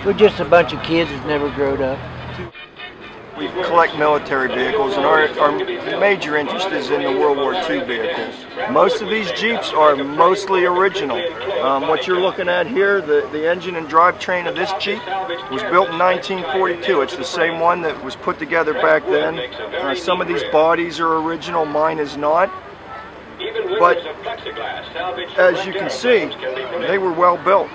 We're just a bunch of kids that never growed up. We collect military vehicles, and our major interest is in the World War II vehicles. Most of these Jeeps are mostly original. What you're looking at here, the engine and drivetrain of this Jeep was built in 1942. It's the same one that was put together back then. Some of these bodies are original, mine is not. But as you can see, they were well built.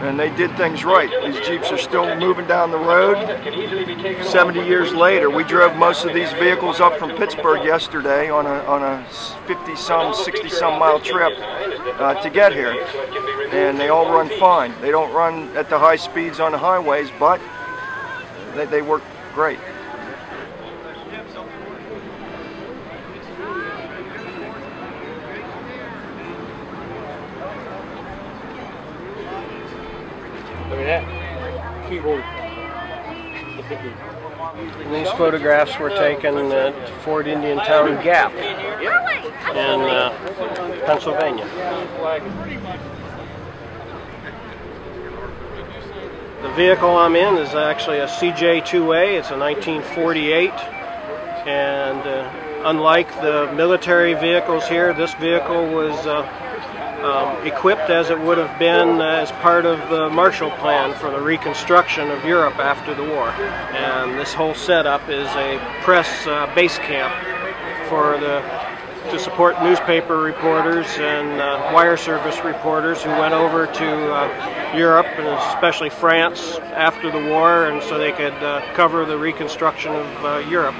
And they did things right. These Jeeps are still moving down the road. 70 years later, we drove most of these vehicles up from Pittsburgh yesterday on a 50-some, 60-some mile trip to get here. And they all run fine. They don't run at the high speeds on the highways, but they work great. Look at that keyboard. And these photographs were taken at Fort Indian Town Gap in Pennsylvania. The vehicle I'm in is actually a CJ2A. It's a 1948, and unlike the military vehicles here, this vehicle was equipped as it would have been as part of the Marshall Plan for the reconstruction of Europe after the war. And this whole setup is a press base camp to support newspaper reporters and wire service reporters who went over to Europe, and especially France, after the war, and so they could cover the reconstruction of Europe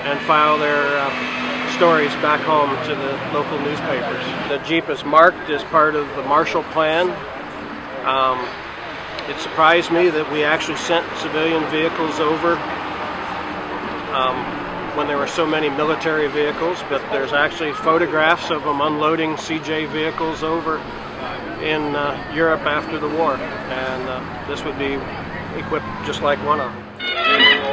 and file their stories back home to the local newspapers. The Jeep is marked as part of the Marshall Plan. It surprised me that we actually sent civilian vehicles over when there were so many military vehicles, but there's actually photographs of them unloading CJ vehicles over in Europe after the war, and this would be equipped just like one of them.